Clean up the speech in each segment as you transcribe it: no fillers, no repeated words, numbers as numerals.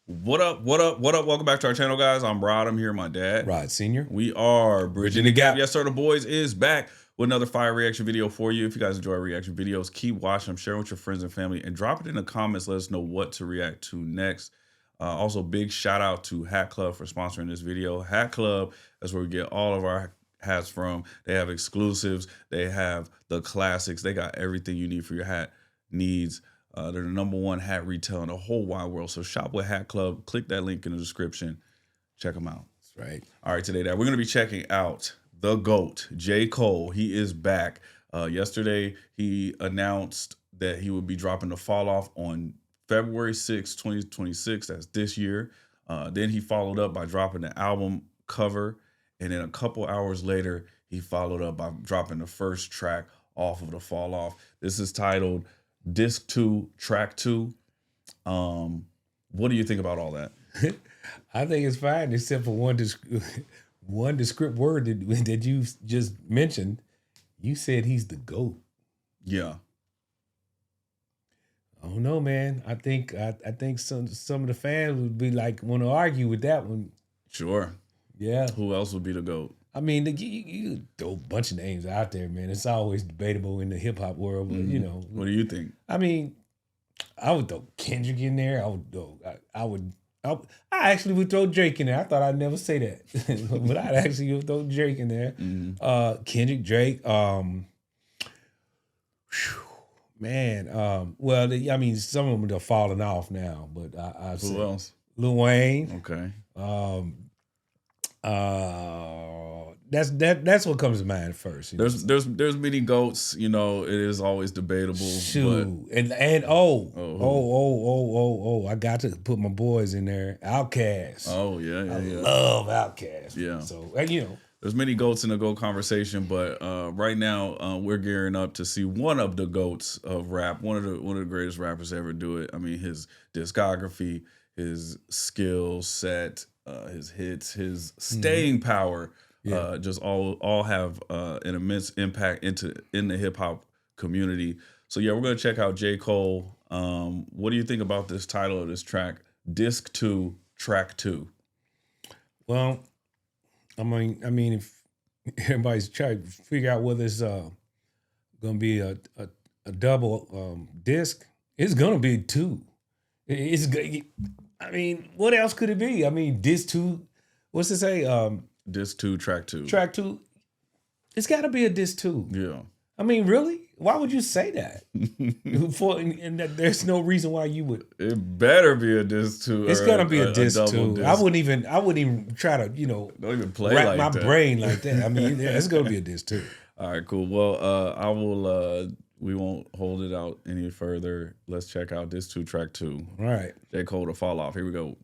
What up? What up? What up? Welcome back to our channel, guys. I'm Rod. I'm here with my dad. Rod Sr. We are Bridging the Gap. Yes, sir. The boys is back with another fire reaction video for you. If you guys enjoy reaction videos, keep watching them, share with your friends and family, and drop it in the comments. Let us know what to react to next. Also, big shout out to Hat Club for sponsoring this video. Hat Club is where we get all of our hats from. They have exclusives. They have the classics. They got everything you need for your hat needs. They're the #1 hat retail in the whole wide world. So shop with Hat Club. Click that link in the description. Check them out. That's right. All right, today, Dad, we're going to be checking out the GOAT, J. Cole. He is back. Yesterday, he announced that he would be dropping the Fall Off on February 6, 2026. That's this year. Then he followed up by dropping the album cover. And then a couple hours later, he followed up by dropping the first track off of the Fall Off. This is titled Disc 2, Track 2. What do you think about all that? I think it's fine, except for one descript word that you just mentioned. You said he's the GOAT. Yeah. I don't know, man. I think some of the fans would be like want to argue with that one. Sure. Yeah. Who else would be the GOAT? I mean, you throw a bunch of names out there, man. It's always debatable in the hip hop world, but you know. What do you think? I mean, I would throw Kendrick in there. I actually would throw Drake in there. I thought I'd never say that, but I'd actually throw Drake in there. Kendrick, Drake. Man. Well, I mean, some of them are falling off now, but I've Who else? Lil Wayne. Okay. That's what comes to mind first. There's many GOATs. You know, it is always debatable. Shoot. But... And I got to put my boys in there. Outkast. Oh yeah. I love Outkast. Yeah. So you know, there's many GOATs in the GOAT conversation, but right now we're gearing up to see one of the GOATs of rap, one of the greatest rappers to ever do it. I mean, his discography, his skill set, his hits, his staying power. Just all have an immense impact in the hip hop community. So yeah, we're gonna check out J. Cole. What do you think about this title of this track, Disc 2, Track 2? Well, I mean, if everybody's trying to figure out whether it's gonna be a double disc, it's gonna be 2. I mean, what else could it be? I mean, Disc 2. What's it say? Disc 2, Track 2. Track 2. It's got to be a Disc 2. Yeah. I mean, really? Why would you say that? And there's no reason why you would. It better be a Disc 2. It's gonna be a Disc 2. Disc. I wouldn't even try to, don't even play wrap like my that. brain like that. I mean, it's gonna be a Disc 2. All right, cool. Well, I will. We won't hold it out any further. Let's check out Disc 2, Track 2. All right. J. Cole to Fall Off. Here we go.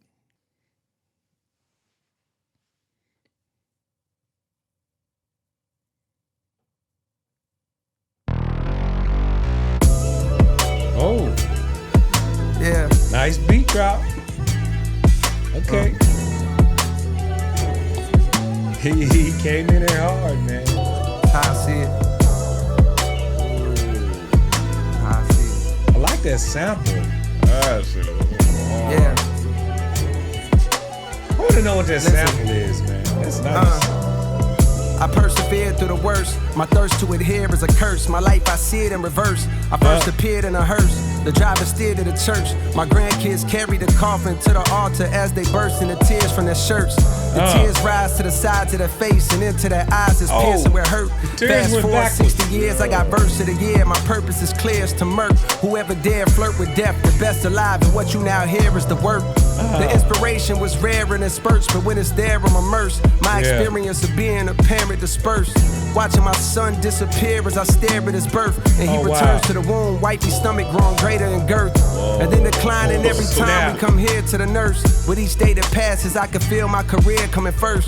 Oh. Yeah. Nice beat drop. Okay. He came in there hard, man. How I see it. How I see it. I like that sample. Yeah. I want to know what that sample is, man. That's nice. I persevered through the worst. My thirst to adhere is a curse. My life, I see it in reverse. I first appeared in a hearse. The driver steered to the church. My grandkids carried the coffin to the altar as they burst into tears from their shirts. The tears rise to the sides of their face and into their eyes is piercing where hurt. Fast forward 60 years, I got verse of the year. My purpose is clear as to murk. Whoever dare flirt with death, the best alive. And what you now hear is the work. The inspiration was rare and in spurts, but when it's there, I'm immersed. My experience of being a parent dispersed. Watching my son disappear as I stare at his birth. And he returns to the womb, wifey stomach growing greater in girth. And then declining every time we come here to the nurse. With each day that passes, I can feel my career coming first.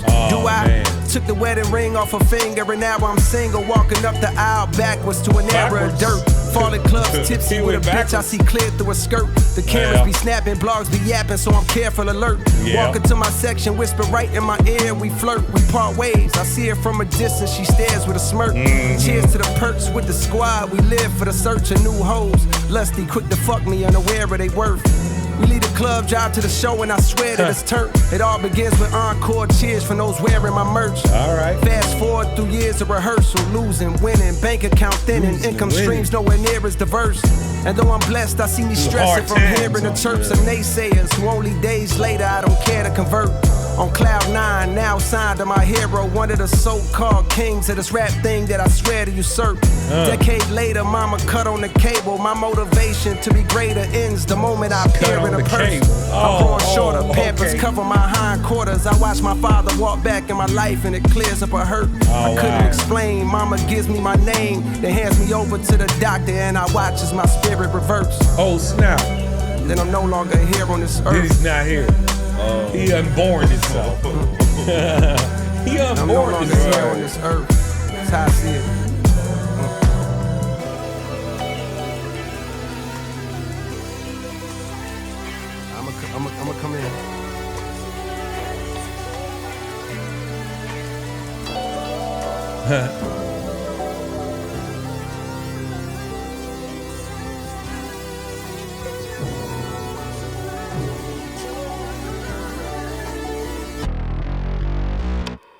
Took the wedding ring off her finger, and now I'm single, walking up the aisle backwards to an era of dirt. Falling clubs, tipsy with a bitch, I see clear through a skirt. The cameras be snapping, blogs be yapping, so I'm careful alert. Walking to my section, whisper right in my ear, we flirt, we part ways. I see her from a distance, she stares with a smirk. Cheers to the perks with the squad, we live for the search of new hoes. Lusty, quick to fuck me, unaware of they worth. We leave the club, drive to the show, and I swear that it's turnt. It all begins with encore cheers from those wearing my merch. All right. Fast forward through years of rehearsal, losing, winning, bank account thinning, income streams nowhere near as diverse. And though I'm blessed, I see me stressing from hearing the chirps of naysayers who only days later I don't care to convert. On cloud 9, now signed to my hero, one of the so-called kings of this rap thing that I swear to usurp. Decade later, mama cut on the cable. My motivation to be greater ends the moment I appear in a purse. I'm growing shorter, pampers cover my hindquarters. I watch my father walk back in my life and it clears up a hurt. I couldn't explain. Mama gives me my name, then hands me over to the doctor, and I watch as my spirit reverts. Oh snap! Then I'm no longer here on this earth. Then he's not here. He unborn himself. He unborn I'm no longer himself. here on this earth. That's how I see it. I'ma come in.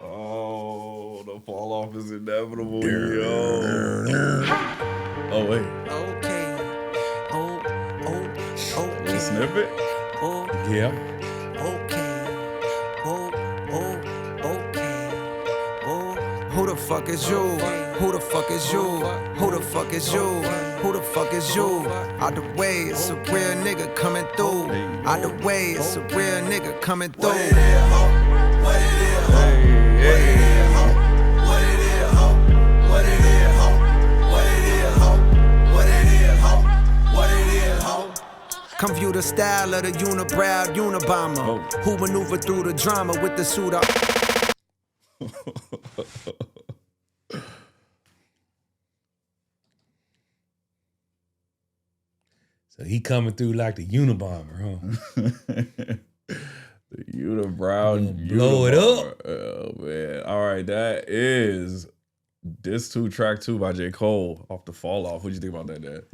Oh, the fall off is inevitable, yo. Oh wait. Okay. The snippet? Yeah. Who the fuck is you? Who the fuck is you? Who the fuck is you? Who the fuck is you? Out the way, it's a real nigga coming through. Out the way, it's a real nigga coming through. What it is, ho? What it is, ho? What it is, ho? What it is, ho? What it is, ho? What it is, ho? What it is, ho? What it is, ho? Come view the style of the unibrow Unabomber, who maneuver through the drama with the suit up. So he coming through like the Unabomber, huh? The unibrow. Blow it up. Oh man. All right, that is Diss 2 Track 2 by J. Cole off the Fall Off. What'd you think about that, Dad?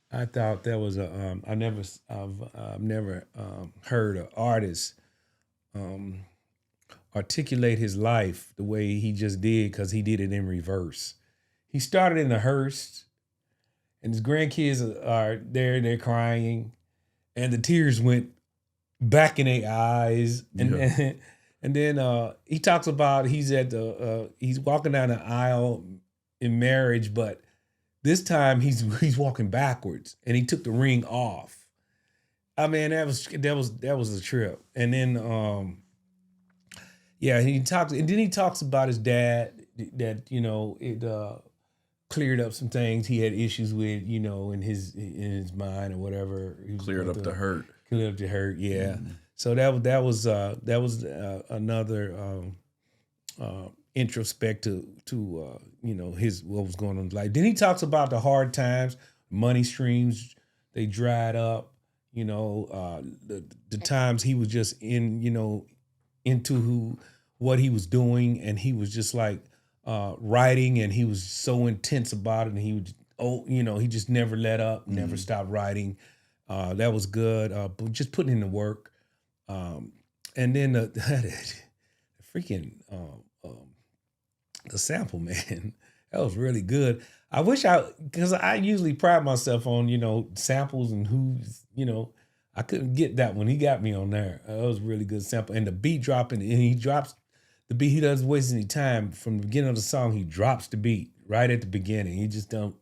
I thought that was a I've never heard an artist articulate his life the way he just did, because he did it in reverse. He started in the hearse, and his grandkids are there and they're crying, and the tears went back in their eyes, and then he talks about he's walking down the aisle in marriage, but this time he's walking backwards, and he took the ring off. I mean, that was a trip. And then he talks about his dad, that it cleared up some things he had issues with, in his mind or whatever. Cleared up the hurt. Cleared up the hurt, yeah. Mm-hmm. So that was another introspect to his what was going on in his life. Then he talks about the hard times, money streams, they dried up, the times he was just into what he was doing, and he was just like writing, and he was so intense about it, and he would he just never let up, never stopped writing. That was good. But just putting in the work. And then the freaking the sample, man, that was really good. I wish because I usually pride myself on, samples and who's, I couldn't get that one. He got me on there. That was a really good sample. And the beat dropping, and he drops the beat. He doesn't waste any time. From the beginning of the song, he drops the beat right at the beginning. He just don't,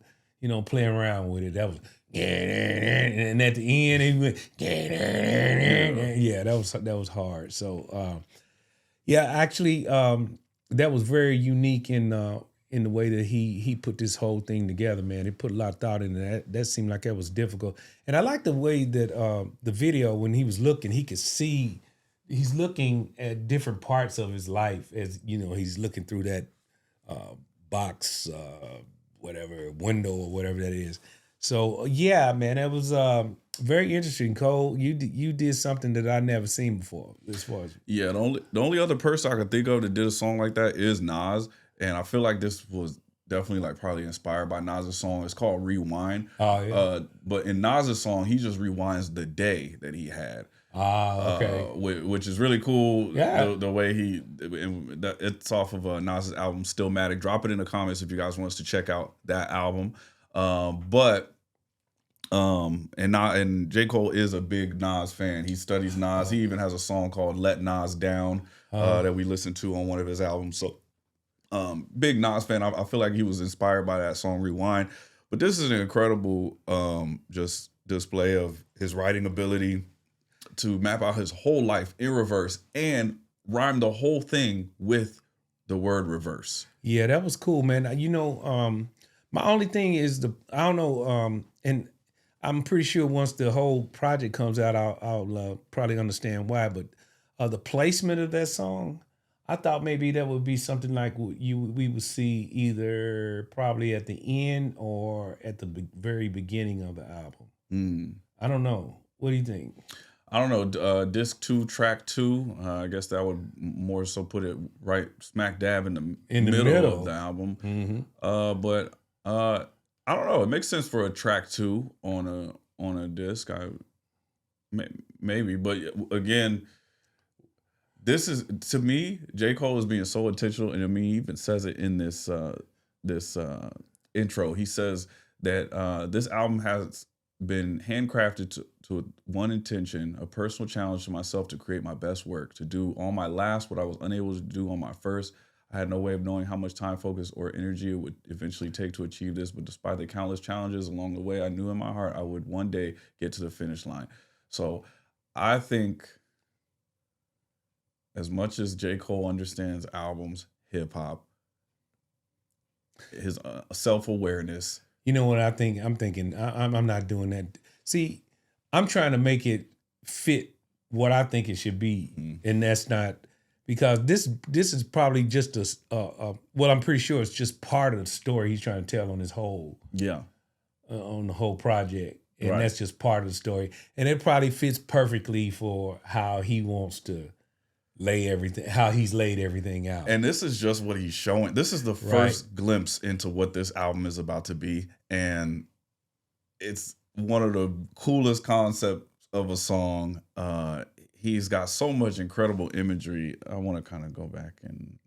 play around with it. That was, and at the end, he went, yeah, that was hard. So, actually, that was very unique in the way that he put this whole thing together, man. He put a lot of thought into that. That seemed like that was difficult. And I like the way that the video, when he was looking, he could see, he's looking at different parts of his life as, he's looking through that box, whatever, window or whatever that is. So, yeah, man, that was very interesting. Cole, you did something that I never seen before as far as... Yeah, the only other person I could think of that did a song like that is Nas. And I feel like that definitely like probably inspired by Nas's song. It's called Rewind. Oh yeah. But in Nas's song, he just rewinds the day that he had. Okay. Which is really cool. Yeah. The way it's off of Nas's album Stillmatic. Drop it in the comments if you guys want us to check out that album. And J. Cole is a big Nas fan. He studies Nas. He even has a song called Let Nas Down that we listened to on one of his albums. So big Nas fan. I feel like he was inspired by that song Rewind. But this is an incredible just display of his writing ability to map out his whole life in reverse and rhyme the whole thing with the word reverse. Yeah, that was cool, man. You know, my only thing is I don't know, and I'm pretty sure once the whole project comes out, I'll probably understand why. But the placement of that song, I thought maybe that would be something like we would see either probably at the end or at the very beginning of the album. I don't know. What do you think? I don't know. Disc 2, track 2. I guess that would more so put it right smack dab in the middle of the album. Mm-hmm. But I don't know. It makes sense for a track 2 on a disc. Maybe, but again, this is, to me, J. Cole is being so intentional, and I mean, he even says it in this intro. He says that this album has been handcrafted to one intention, a personal challenge to myself to create my best work, to do on my last what I was unable to do on my first. I had no way of knowing how much time, focus, or energy it would eventually take to achieve this, but despite the countless challenges along the way, I knew in my heart I would one day get to the finish line. So I think as much as J. Cole understands albums, hip-hop, his self-awareness. You know what I think? I'm thinking I'm not doing that. See, I'm trying to make it fit what I think it should be, and that's not, because this is probably just well, I'm pretty sure it's just part of the story he's trying to tell on his whole on the whole project, and that's just part of the story, and it probably fits perfectly for how he wants to lay everything, how he's laid everything out. And this is just what he's showing. This is the first glimpse into what this album is about to be, and it's one of the coolest concepts of a song. He's got so much incredible imagery. I want to kind of go back and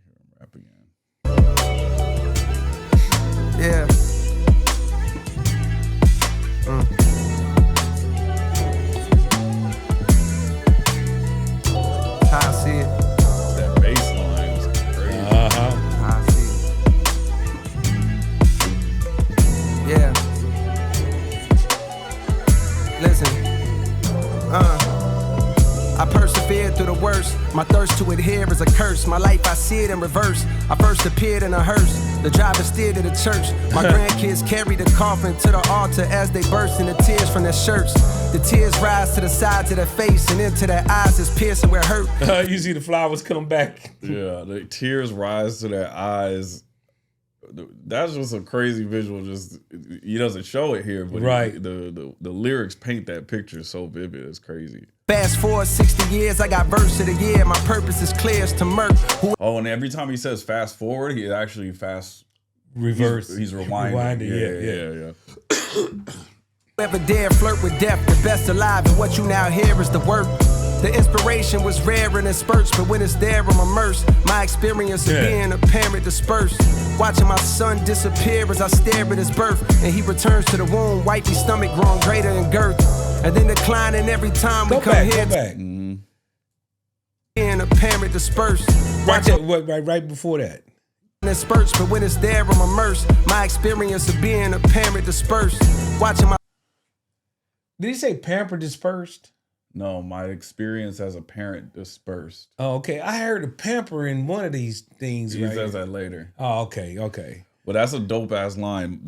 hear him rap again. Yeah. How I see it. That bass line is crazy. How I see it. Yeah. Listen. I persevered through the worst. My thirst to adhere is a curse. My life, I see it in reverse. I first appeared in a hearse. The driver steered to the church. My grandkids carried the coffin to the altar as they burst into tears from their shirts. The tears rise to the sides of their face and into their eyes as piercing where hurt. You see the flowers come back. Yeah, the tears rise to their eyes. That's just a crazy visual. Just, he doesn't show it here, but the lyrics paint that picture so vivid. It's crazy. Fast forward 60 years, I got verse of the year. My purpose is clear as to murk. And every time he says fast forward, he actually reverse. He's rewinding. Yeah. Whoever dare flirt with death, the best alive, and what you now hear is the work. The inspiration was rare and in spurts, but when it's there, I'm immersed. My experience of being a parent dispersed. Watching my son disappear as I stare at his birth. And he returns to the womb, wifey stomach growing greater in girth. And then declining every time we come here. Go back. Being a parent dispersed. Right before that. In spurts, but when it's there, I'm immersed. My experience of being a parent dispersed. Watching my. Did he say parent dispersed? No, my experience as a parent dispersed. Oh, okay. I heard a pamper in one of these things. He says that later. Oh, okay. But that's a dope ass line.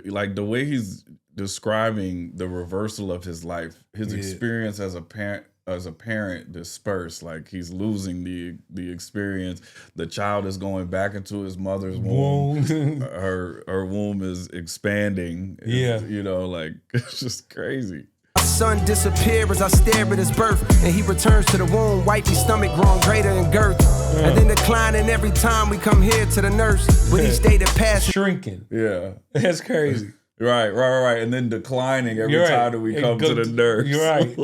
Like the way he's describing the reversal of his life, his experience as a parent dispersed. Like he's losing the experience. The child is going back into his mother's womb. Her womb is expanding. You know, like it's just crazy. son disappear as I stare at his birth. And he returns to the womb, wifey stomach growing greater in girth. And then declining every time we come here to the nurse. With each day that passes. Shrinking. Yeah. That's crazy. Right. And then declining every time that we come to the nurse. You're right.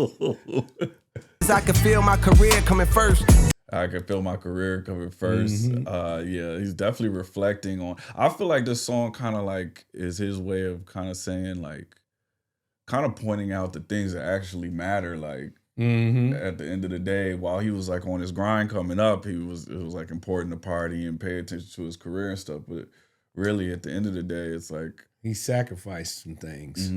I can feel my career coming first. I can feel my career coming first. Yeah, he's definitely reflecting on. I feel like this song kind of like is his way of kind of saying like, kind of pointing out the things that actually matter. Like at the end of the day, while he was like on his grind coming up, it was like important to party and pay attention to his career and stuff. But really, at the end of the day, it's like he sacrificed some things.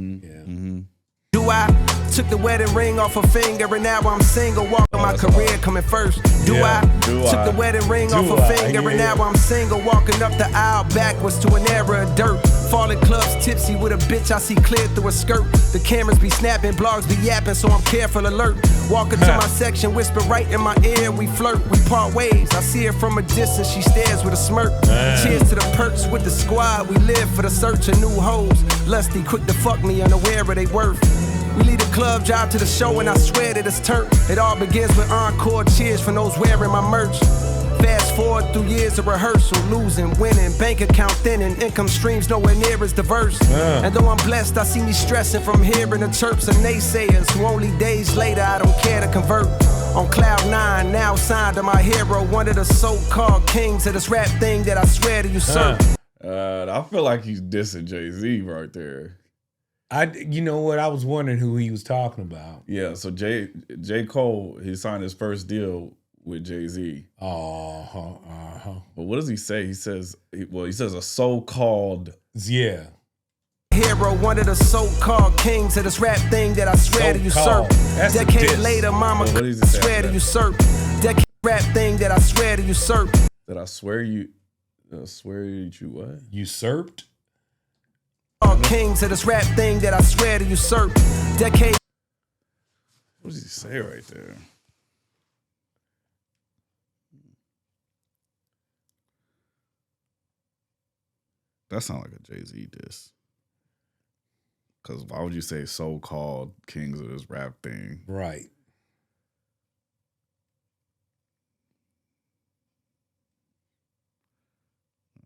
Do I took the wedding ring off her finger and now I'm single, walking my career coming first. Do I took the wedding ring off her finger and now I'm single, walking up the aisle backwards to an era of dirt. Falling clubs tipsy with a bitch I see clear through a skirt. The cameras be snapping, blogs be yapping, so I'm careful alert. Walking to my section, whisper right in my ear, we flirt, we part ways. I see her from a distance, she stares with a smirk. Cheers to the perks with the squad, we live for the search of new hoes. Lusty, quick to fuck me, unaware of they worth. We leave the club, drive to the show, and I swear that it's turned. It all begins with encore cheers from those wearing my merch. Fast forward through years of rehearsal, losing, winning, bank account thinning, income streams nowhere near as diverse. And though I'm blessed, I see me stressing from hearing the chirps of naysayers who only days later I don't care to convert. On cloud 9, now signed to my hero, one of the so-called kings of this rap thing that I swear to usurp. I feel like he's dissing Jay-Z right there. You know what? I was wondering who he was talking about. Yeah, so J. Cole, he signed his first deal with Jay-Z. But what does he say? He says a so-called hero, one of the so-called kings of this rap thing that I swear to usurp. Decade later, mama swear to usurp. Decade rap thing that I swear to usurp. That I swear you what? Usurped? Kings of this rap thing that I swear to usurp. Decade. What does he say right there? That sounds like a Jay-Z diss. Because why would you say so-called kings of this rap thing? Right.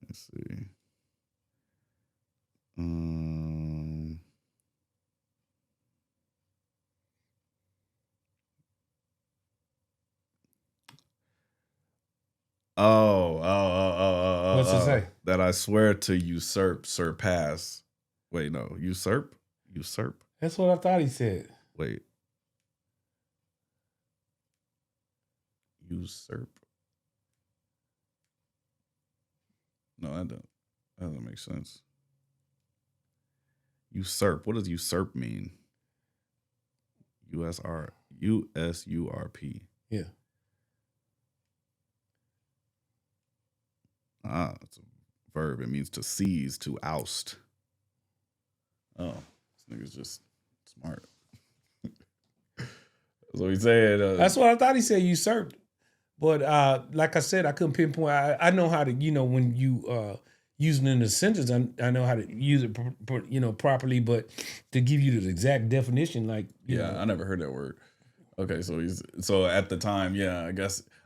Let's see. What's it say? That I swear to usurp, surpass. Wait, no. Usurp? That's what I thought he said. Wait. Usurp. No, that doesn't make sense. Usurp. What does usurp mean? USURP. Yeah. It's a verb. It means to seize, to oust. Oh, this nigga's just smart. So he said. That's what I thought he said, usurped. But like I said, I couldn't pinpoint. I know how to, when you using it in a sentence, I know how to use it, properly. But to give you the exact definition, like I never heard that word. Okay, so at the time,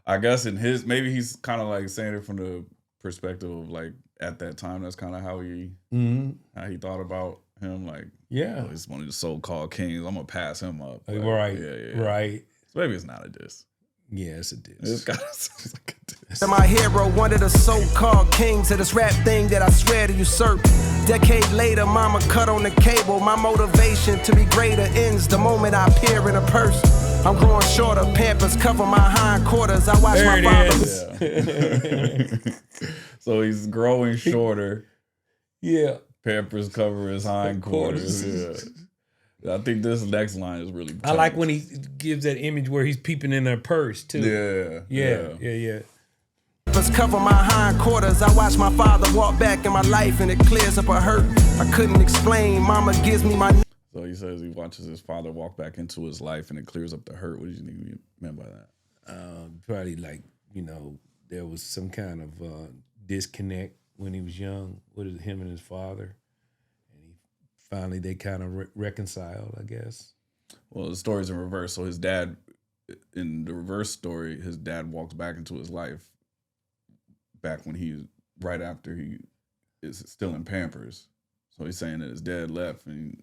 I guess in his, maybe he's kind of like saying it from the perspective of like at that time, that's kind of how he thought about him. Like, he's one of the so-called kings. I'm gonna pass him up. Like, right. So maybe it's not a diss. Yeah, it's a diss. It's kind of sounds like a diss. My hero, one of the so-called kings of this rap thing that I swear to usurp. Decade later, mama cut on the cable. My motivation to be greater ends the moment I appear in a purse. I'm growing shorter, Pampers cover my hindquarters. I watch my father. So he's growing shorter. Yeah. Pampers cover his hindquarters. I think this next line is really. I like when he gives that image where he's peeping in a purse too. Yeah. Pampers cover my hindquarters. I watch my father walk back in my life, and it clears up a hurt I couldn't explain. Mama gives me my. So he says he watches his father walk back into his life and it clears up the hurt. What do you think he meant by that? Probably like, there was some kind of disconnect when he was young with him and his father. And finally they kind of reconciled, I guess. Well, the story's in reverse. So his dad, in the reverse story, his dad walks back into his life back when right after he is still in Pampers. So he's saying that his dad left and he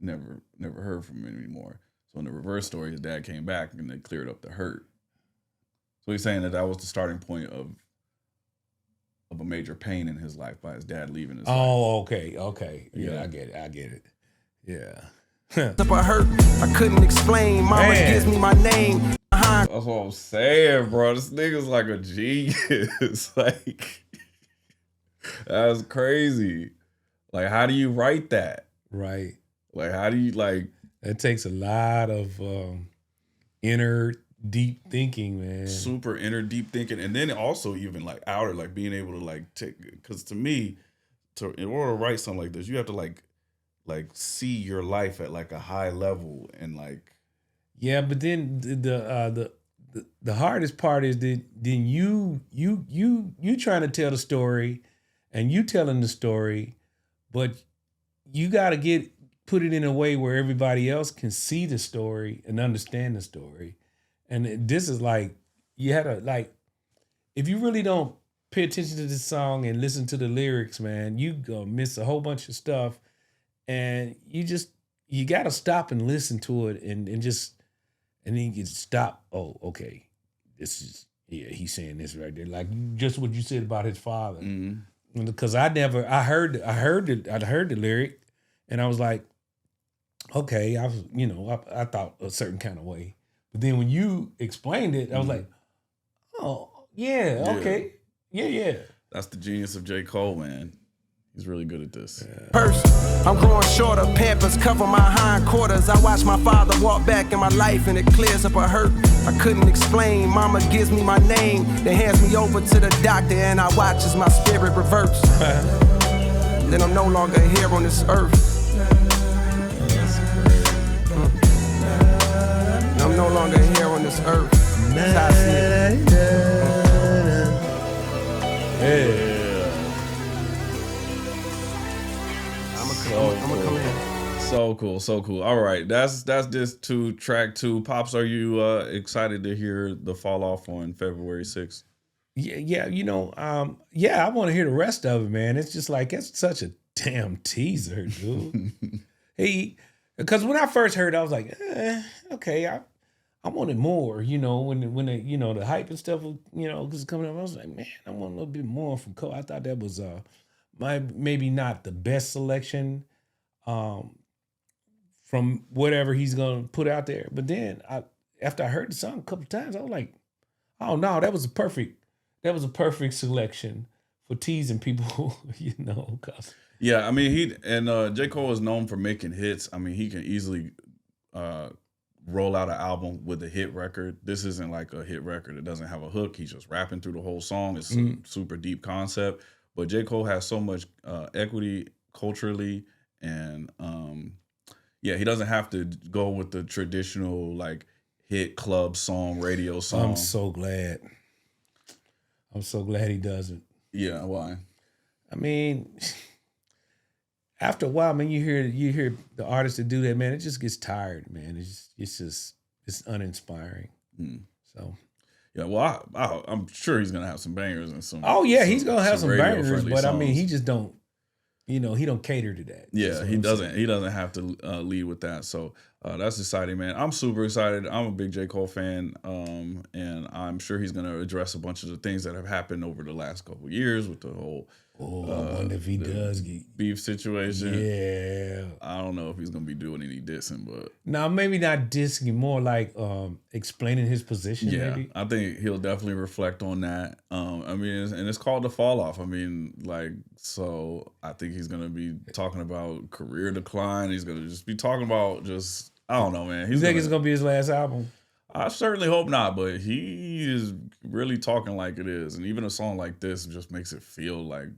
never heard from him anymore. So in the reverse story, his dad came back and they cleared up the hurt. So he's saying that was the starting point of a major pain in his life by his dad leaving his life. Oh, okay. Yeah, I get it. Yeah. Up a hurt, I couldn't explain. Mama gives me my name. That's what I'm saying, bro. This nigga's like a genius. Like, that's crazy. Like, how do you write that? Right. Like, how do you like? It takes a lot of inner deep thinking, man. Super inner deep thinking, and then also even like outer, like being able to like take. Because to me, in order to write something like this, you have to like see your life at like a high level and like. Yeah, but then the hardest part is that then you trying to tell the story, and you telling the story, but you got to put it in a way where everybody else can see the story and understand the story. And this is like, you had to like, if you really don't pay attention to this song and listen to the lyrics, man, you gonna miss a whole bunch of stuff. And you got to stop and listen to it and then you can stop. Oh, okay. This is, he's saying this right there. Like just what you said about his father. Mm-hmm. Because I heard the lyric and I was like, okay, I thought a certain kind of way. But then when you explained it, I was like, oh, yeah, okay. Yeah. That's the genius of J. Cole, man. He's really good at this. First, I'm growing shorter, Pampers cover my hindquarters. I watch my father walk back in my life and it clears up a hurt I couldn't explain. Mama gives me my name, then hands me over to the doctor and I watch as my spirit reverse. Then I'm no longer here on this earth. I'm no longer here on this earth. That's how I see it. So cool. All right, that's this to track 2. Pops, are you excited to hear the fall off on February 6th? Yeah, I want to hear the rest of it, man. It's just like, it's such a damn teaser, dude. Because when I first heard it, I was like, okay, I wanted more, when the hype and stuff, was coming up. I was like, man, I want a little bit more from Cole. I thought that was maybe not the best selection from whatever he's gonna put out there. But then after I heard the song a couple times, I was like, oh no, that was a perfect selection for teasing people, cause yeah, I mean J. Cole is known for making hits. I mean, he can easily roll out an album with a hit record. This isn't like a hit record. It doesn't have a hook. He's just rapping through the whole song. It's a super deep concept. But J. Cole has so much equity culturally, and he doesn't have to go with the traditional like hit club song, radio song. I'm so glad he doesn't. Yeah, why? I mean, after a while, man, you hear the artists that do that, man, it just gets tired, man. It's uninspiring. So. Yeah, well, I'm sure he's gonna have some bangers and some. Oh yeah, he's gonna have some bangers, but songs. I mean, he just don't. He don't cater to that. Yeah, he doesn't. Saying. He doesn't have to lead with that. So that's exciting, man. I'm super excited. I'm a big J. Cole fan, and I'm sure he's gonna address a bunch of the things that have happened over the last couple of years with the whole. I wonder if he does get beef situation. Yeah, I don't know if he's gonna be doing any dissing, but no, maybe not dissing, more like explaining his position. Yeah, maybe. I think he'll definitely reflect on that. I mean, and it's called the fall off. I mean, so I think he's gonna be talking about career decline. He's gonna just be talking about I don't know, man. You think it's gonna be his last album? I certainly hope not, but he is really talking like it is, and even a song like this just makes it feel like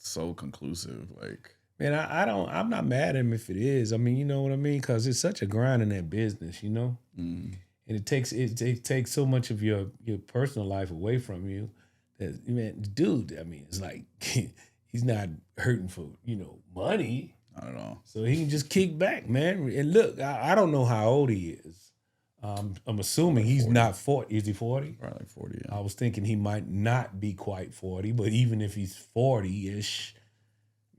so conclusive. Like, man, I'm not mad at him if it is. I mean, you know what I mean? Because it's such a grind in that business, and it takes so much of your personal life away from you. That, man, dude, I mean, it's like he's not hurting for money. Not at all. So he can just kick back, man. And look, I don't know how old he is. I'm assuming he's not 40. Is he 40? Probably like 40, yeah. I was thinking he might not be quite 40, but even if he's 40-ish,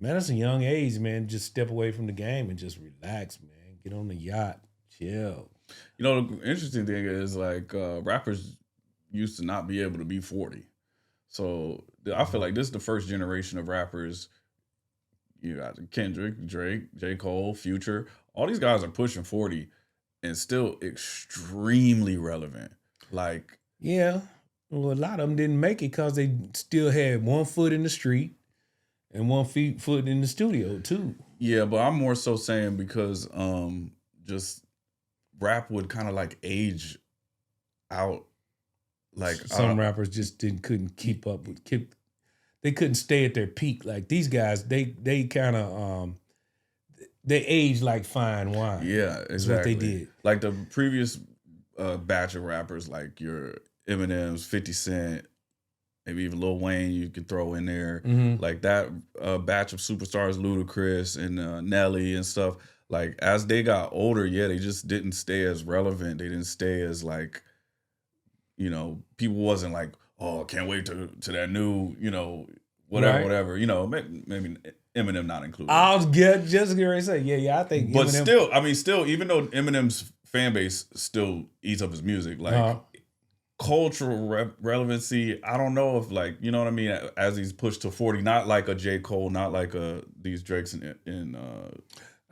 man, that's a young age, man. Just step away from the game and just relax, man. Get on the yacht, chill. You know, the interesting thing is, like, rappers used to not be able to be 40. So I feel like this is the first generation of rappers. You got Kendrick, Drake, J. Cole, Future. All these guys are pushing 40 and still extremely relevant. Like, yeah, well, a lot of them didn't make it because they still had 1 foot in the street and 1 foot in the studio too. Yeah, but I'm more so saying because just rap would kind of like age out. Like some rappers just couldn't keep up with they couldn't stay at their peak. Like these guys, they kind of they age like fine wine. Yeah, exactly. Is what they did. Like the previous batch of rappers, like your Eminem's, 50 Cent, maybe even Lil Wayne, you could throw in there. Mm-hmm. Like that batch of superstars, Ludacris and Nelly and stuff. Like as they got older, yeah, they just didn't stay as relevant. They didn't stay as like, you know, people wasn't like, oh, can't wait to that new, you know, whatever. You know, maybe Eminem not included. I was just going to say, yeah, I think. But Eminem, still, even though Eminem's fan base still eats up his music, like cultural relevancy, I don't know if, like, you know what I mean, as he's pushed to 40, not like a J. Cole, not like these Drakes and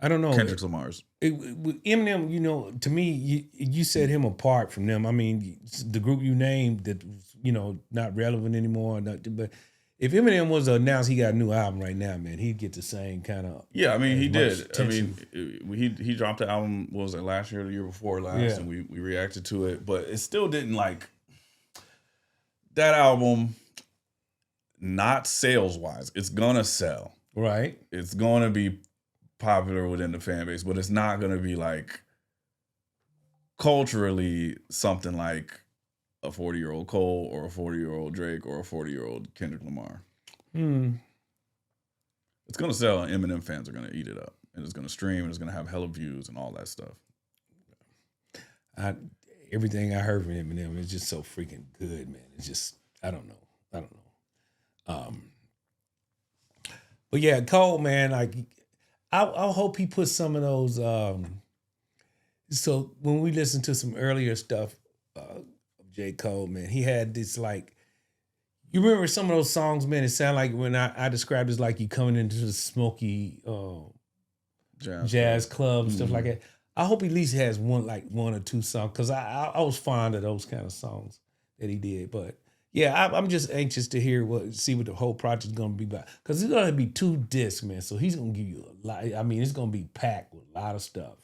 I don't know. Kendrick Lamar's. Eminem, you know, to me, you set him apart from them. I mean, the group you named that, you know, not relevant anymore. But if Eminem was to announce he got a new album right now, man, he'd get the same kind of. Yeah, I mean, he did. Attention. I mean, he dropped the album, what was it, last year or the year before last, and we reacted to it. But it still didn't, like, that album, not sales-wise, it's going to sell. Right. It's going to be popular within the fan base, but it's not going to be like culturally something like a 40-year-old Cole or a 40-year-old Drake or a 40-year-old Kendrick Lamar. It's going to sell, and Eminem fans are going to eat it up, and it's going to stream, and it's going to have hella views and all that stuff. Everything I heard from Eminem is just so freaking good, man. It's just, I don't know. But yeah, Cole, man, like, I hope he puts some of those. So when we listen to some earlier stuff of J. Cole, man, he had this, like, you remember some of those songs, man, it sounded like when I described it as like you coming into the smoky jazz club and stuff like that. I hope he at least has one or two songs, because I was fond of those kind of songs that he did. But yeah, I'm just anxious to see what the whole project is going to be about, because it's going to be 2 discs, man. So he's going to give you a lot. I mean, it's going to be packed with a lot of stuff.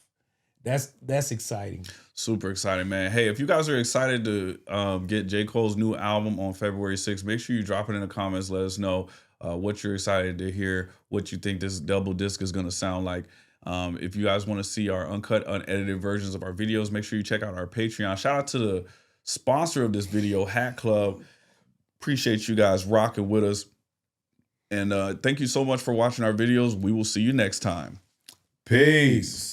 That's exciting. Super exciting, man. Hey, if you guys are excited to get J. Cole's new album on February 6th, make sure you drop it in the comments. Let us know what you're excited to hear, what you think this double disc is going to sound like. If you guys want to see our uncut, unedited versions of our videos, make sure you check out our Patreon. Shout out to the sponsor of this video, Hat Club. Appreciate you guys rocking with us. And thank you so much for watching our videos. We will see you next time. Peace.